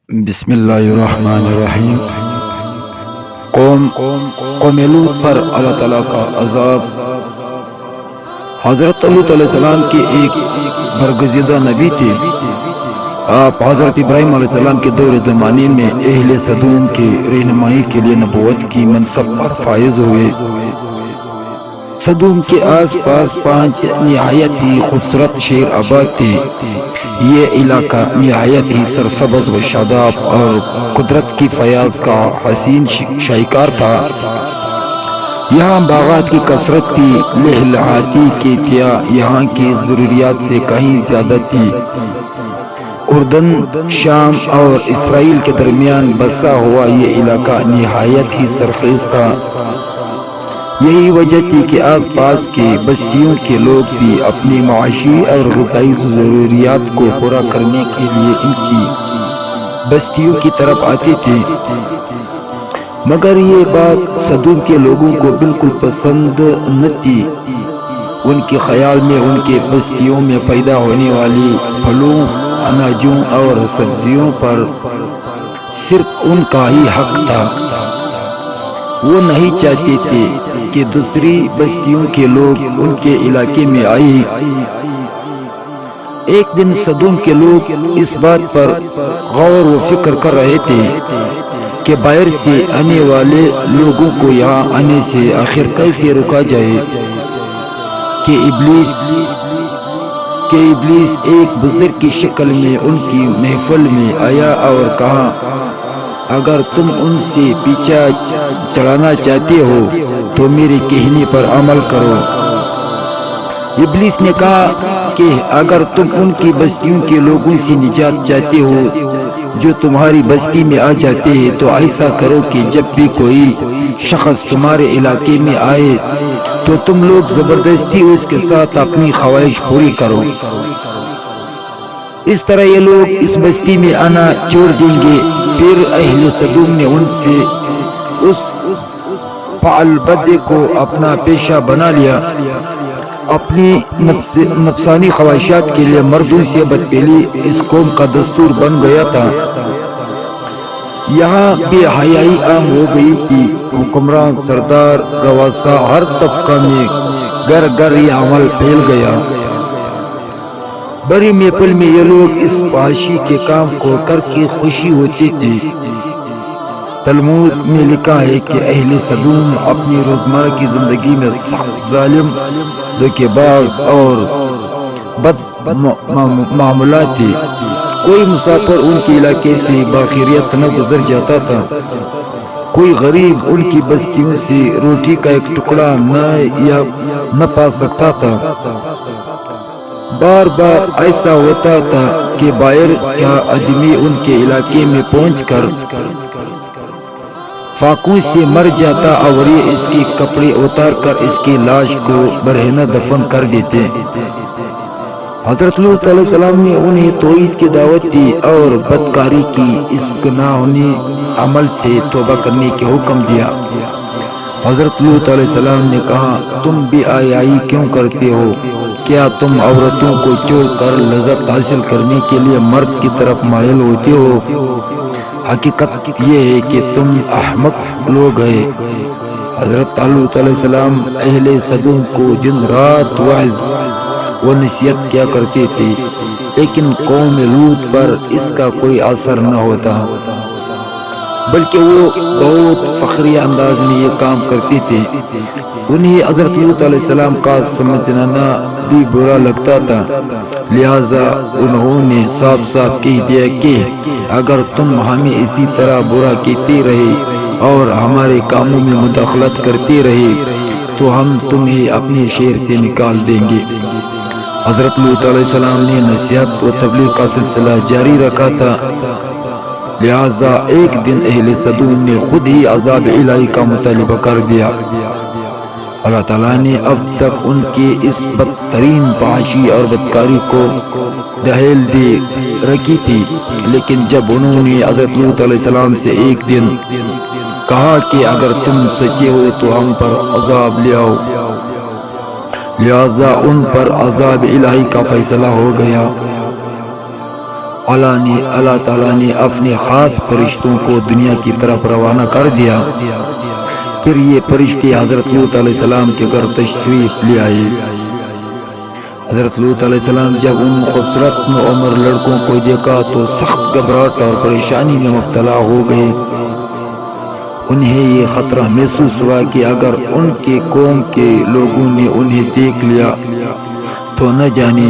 بسم اللہ الرحمن الرحیم۔ قوم لوط پر اللہ تعالیٰ کا عذاب۔ حضرت لوط علیہ السلام کے ایک برگزیدہ نبی تھے۔ آپ حضرت ابراہیم علیہ السلام کے دور زمانے میں اہل سدوم کی رہنمائی کے لیے نبوت کی منصب پر فائز ہوئے۔ سدوم کے آس پاس 5 نہایت ہی خوبصورت شہر آباد تھے۔ یہ علاقہ نہایت ہی سرسبز و شاداب اور قدرت کی فیاض کا حسین شاہکار تھا۔ یہاں باغات کی کثرت تھی، لہلہاتی کھیتیاں یہاں کی ضروریات سے کہیں زیادہ تھی۔ اردن، شام اور اسرائیل کے درمیان بسا ہوا یہ علاقہ نہایت ہی سرخیز تھا۔ یہی وجہ تھی کہ آس پاس کی بستیوں کے لوگ بھی اپنی معاشی اور غذائی ضروریات کو پورا کرنے کے لیے ان کی بستیوں کی طرف آتے تھے۔ مگر یہ بات سدوم کے لوگوں کو بالکل پسند نہ تھی۔ ان کے خیال میں ان کے بستیوں میں پیدا ہونے والی پھلوں، اناجوں اور سبزیوں پر صرف ان کا ہی حق تھا۔ وہ نہیں چاہتے تھے کہ دوسری بستیوں کے لوگ ان کے علاقے میں آئیں۔ ایک دن سدوم کے لوگ اس بات پر غور و فکر کر رہے تھے کہ باہر سے آنے والے لوگوں کو یہاں آنے سے آخر کیسے روکا جائے کہ ابلیس ایک بزرگ کی شکل میں ان کی محفل میں آیا اور کہا، اگر تم ان سے پیچھا چڑھانا چاہتے ہو تو میرے کہنے پر عمل کرو۔ ابلیس نے کہا کہ اگر تم ان کی بستیوں کے لوگوں سے نجات چاہتے ہو جو تمہاری بستی میں آ جاتے ہیں تو ایسا کرو کہ جب بھی کوئی شخص تمہارے علاقے میں آئے تو تم لوگ زبردستی اس کے ساتھ اپنی خواہش پوری کرو۔ اس طرح یہ لوگ اس بستی میں آنا چھوڑ دیں گے۔ پھر اہل سدوم نے ان سے اس فعل بدے کو اپنا پیشہ بنا لیا۔ اپنی نفسانی خواہشات کے لیے مردوں سے بدپیلی اس قوم کا دستور بن گیا تھا۔ یہاں بے حیائی عام ہو گئی تھی۔ حکمران، سردار، رؤساء، ہر طبقہ میں گھر گھر یہ عمل پھیل گیا۔ بڑی محفل میں یہ لوگ اس فحاشی کے کام کو کر کے خوشی ہوتے تھے۔ تلمود میں لکھا ہے کہ اہل سدوم اپنی روزمرہ کی زندگی میں سخت ظالم، دھوکے باز اور بد معاملات تھے۔ کوئی مسافر ان کے علاقے سے باخیریت نہ گزر جاتا تھا۔ کوئی غریب ان کی بستیوں سے روٹی کا ایک ٹکڑا نہ پا سکتا تھا۔ بار بار ایسا ہوتا تھا کہ باہر کا آدمی ان کے علاقے میں پہنچ کر فاقوں سے مر جاتا اور یہ اس کے کپڑے اتار کر اس کی لاش کو برہنہ دفن کر دیتے۔ حضرت لوط علیہ السلام نے انہیں توحید کی دعوت دی اور بدکاری کی اس گناہونے عمل سے توبہ کرنے کے حکم دیا۔ حضرت لوط علیہ السلام نے کہا، تم بے حیائی کیوں کرتے ہو؟ کیا تم عورتوں کو چھوڑ کر لذت حاصل کرنے کے لیے مرد کی طرف مائل ہوتے ہو؟ حقیقت یہ ہے کہ تم احمق لوگ ہیں۔ حضرت لوط علیہ السلام اہل سدوم کو دن رات وعظ و نصیحت کیا کرتے تھے، لیکن قوم لوط پر اس کا کوئی اثر نہ ہوتا، بلکہ وہ بہت فخری انداز میں یہ کام کرتے تھے۔ انہیں حضرت لوط علیہ السلام کا سمجھنا بھی برا لگتا تھا، لہذا انہوں نے صاف صاف کہہ دیا کہ اگر تم ہمیں اسی طرح برا کہتے رہے اور ہمارے کاموں میں مداخلت کرتے رہے تو ہم تمہیں اپنے شہر سے نکال دیں گے۔ حضرت لوط علیہ السلام نے نصیحت و تبلیغ کا سلسلہ جاری رکھا تھا، لہذا ایک دن اہل سدوم نے خود ہی عذاب الہی کا مطالبہ کر دیا۔ اللہ تعالیٰ نے اب تک ان کے اس بدترین فحاشی اور بدکاری کو دہل دے رکھی تھی، لیکن جب انہوں نے حضرت لوط علیہ السلام سے ایک دن کہا کہ اگر تم سچے ہو تو ہم پر عذاب لے آؤ، لہذا ان پر عذاب الہی کا فیصلہ ہو گیا۔ اللہ تعالیٰ نے اپنے خاص فرشتوں کو دنیا کی طرف روانہ کر دیا۔ پھر یہ فرشتے حضرت لوط علیہ السلام کے گھر تشریف لے آئے۔ حضرت لوط علیہ السلام جب ان خوبصورت عمر لڑکوں کو دیکھا تو سخت گھبراہٹ اور پریشانی میں مبتلا ہو گئے۔ انہیں یہ خطرہ محسوس ہوا کہ اگر ان کے قوم کے لوگوں نے انہیں دیکھ لیا تو نہ جانے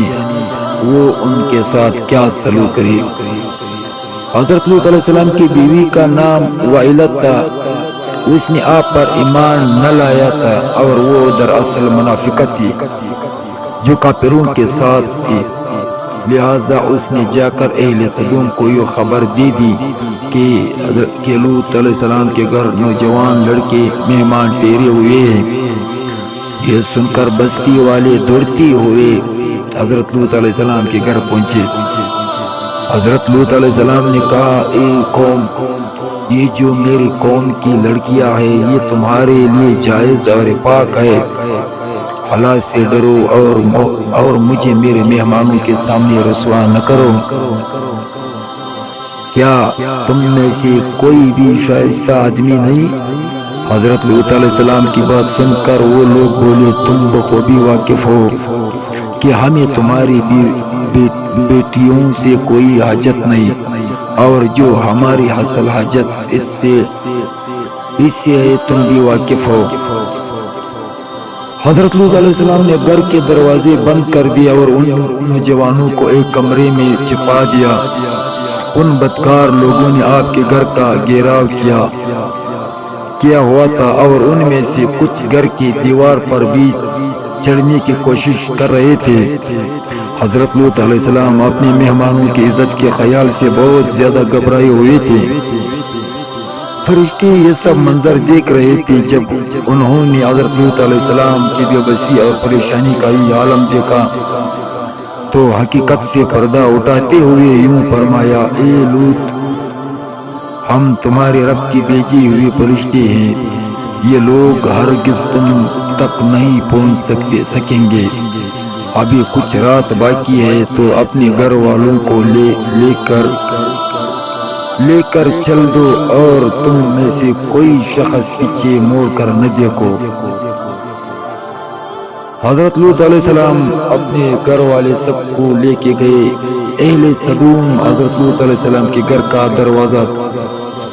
وہ ان کے ساتھ کیا سلوک کرے۔ حضرت لوط علیہ السلام کی بیوی کا نام وائلت تھا۔ اس نے آپ پر ایمان نہ لایا تھا اور وہ دراصل منافقہ تھی جو کافروں کے ساتھ تھی، لہذا اس نے جا کر اہل سدوم کو یہ خبر دے دی کہ لوط علیہ السلام کے گھر نوجوان لڑکے مہمان ٹھہرے ہوئے ہیں۔ یہ سن کر بستی والے دوڑتے ہوئے حضرت لوط علیہ السلام کے گھر پہنچے۔ حضرت لوط علیہ السلام نے کہا، اے قوم، یہ جو میری قوم کی لڑکیاں ہیں یہ تمہارے لیے جائز اور پاک ہے۔ اللہ سے ڈرو اور مجھے میرے مہمانوں کے سامنے رسوا نہ کرو۔ کیا تم میں سے کوئی بھی شائستہ آدمی نہیں؟ حضرت لوط علیہ السلام کی بات سن کر وہ لوگ بولے، تم بخوبی واقف ہو کہ ہمیں تمہاری بیٹیوں سے کوئی حاجت نہیں، اور جو ہماری حاصل حاجت اس سے ہے تم بھی واقف ہو۔ حضرت لوط علیہ السلام نے گھر کے دروازے بند کر دیا اور ان نوجوانوں کو ایک کمرے میں چھپا دیا۔ ان بدکار لوگوں نے آپ کے گھر کا گھیراؤ کیا ہوا تھا اور ان میں سے کچھ گھر کی دیوار پر بھی چڑھنے کی کوشش کر رہے تھے۔ حضرت لوط علیہ السلام اپنے مہمانوں کی عزت کے خیال سے بہت زیادہ گھبرائے ہوئے تھے۔ فرشتے یہ سب منظر دیکھ رہے تھے۔ جب انہوں نے حضرت لوط علیہ السلام کی بے بسی اور پریشانی کا یہ عالم دیکھا تو حقیقت سے پردہ اٹھاتے ہوئے یوں فرمایا، اے لوط، ہم تمہارے رب کی بھیجی ہوئی فرشتے ہیں، یہ لوگ ہرگز تم تک نہیں پہنچ سکیں گے۔ ابھی کچھ رات باقی ہے تو اپنے گھر والوں کو لے کر چل دو اور تم میں سے کوئی شخص پیچھے موڑ کر نہ دیکھو۔ حضرت لوط علیہ السلام اپنے گھر والے سب کو لے کے گئے۔ اہل سدوم حضرت لوط علیہ السلام کے گھر کا دروازہ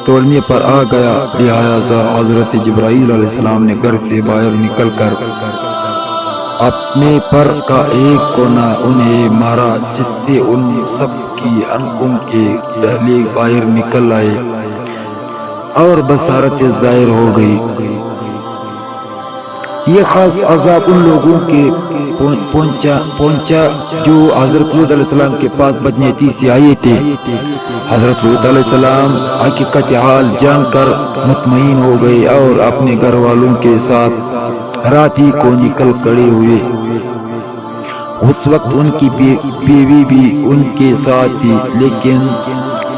توڑنے پر آ گیا، لہذا حضرت جبرائیل علیہ السلام نے گھر سے باہر نکل کر اپنے پر کا ایک کونا انہیں مارا، جس سے ان سب کی آنکھوں کے ڈھلے باہر نکل آئے اور بصارت ظاہر ہو گئی۔ یہ خاص عذاب ان لوگوں کے پہنچا جو حضرت لوط علیہ السلام کے پاس بدنیتی سے آئے تھے۔ حضرت لوط علیہ السلام حقیقت حال جان کر مطمئن ہو گئے اور اپنے گھر والوں کے ساتھ رات ہی کو نکل کھڑے ہوئے۔ اس وقت ان کی بیوی بھی ان کے ساتھ تھی، لیکن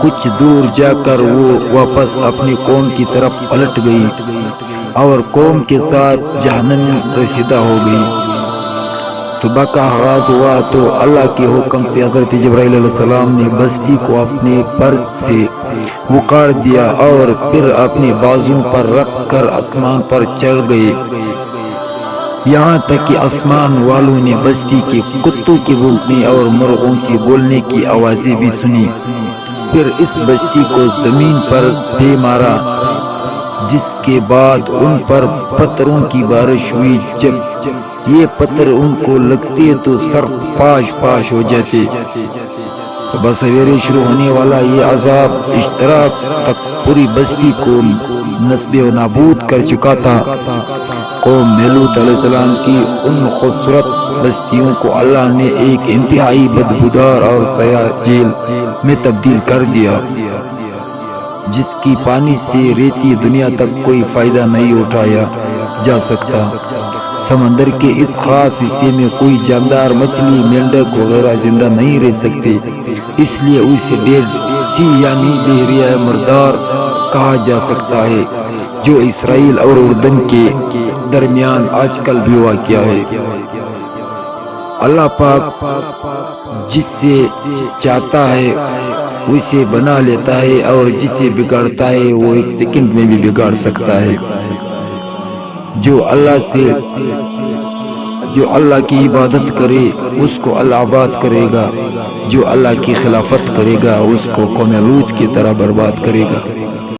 کچھ دور جا کر وہ واپس اپنی قوم کی طرف پلٹ گئی اور قوم کے ساتھ جہنم رسیدہ ہو گئی۔ صبح کا آغاز ہوا تو اللہ کے حکم سے حضرت جبرائیل علیہ السلام نے بستی کو اپنے پر سے اکھاڑ دیا اور پھر اپنے بازوں پر رکھ کر آسمان پر چڑھ گئے، یہاں تک کہ آسمان والوں نے بستی کے کتوں کے بھونکنے اور مرغوں کے بولنے کی آوازیں بھی سنی۔ پھر اس بستی کو زمین پر دے مارا، جس کے بعد ان پر پتھروں کی بارش ہوئی۔ جب یہ پتھر ان کو لگتے تو سر پاش ہو جاتے۔ صبح سویرے شروع ہونے والا یہ عذاب اشتراک تک پوری بستی کو نصب و نابود کر چکا تھا۔ قوم لوط علیہ السلام کی ان خوبصورت بستیوں کو اللہ نے ایک انتہائی بدبودار اور سیاہ جھیل میں تبدیل کر دیا، جس کی پانی سے ریتی دنیا تک کوئی فائدہ نہیں اٹھایا جا سکتا۔ سمندر کے اس خاص حصے میں کوئی جاندار مچھلی، مینڈک وغیرہ زندہ نہیں رہ سکتے، اس لیے اسے ڈیڈ سی یعنی بحیرہ مردار کہا جا سکتا ہے، جو اسرائیل اور اردن کے درمیان آج کل بھی واقع ہے۔ اللہ پاک جس سے چاہتا ہے اسے بنا لیتا ہے اور جسے بگاڑتا ہے وہ ایک سیکنڈ میں بھی بگاڑ سکتا ہے۔ جو اللہ کی عبادت کرے اس کو اللہ آباد کرے گا، جو اللہ کی خلافت کرے گا اس کو قوم لوط کی طرح برباد کرے گا۔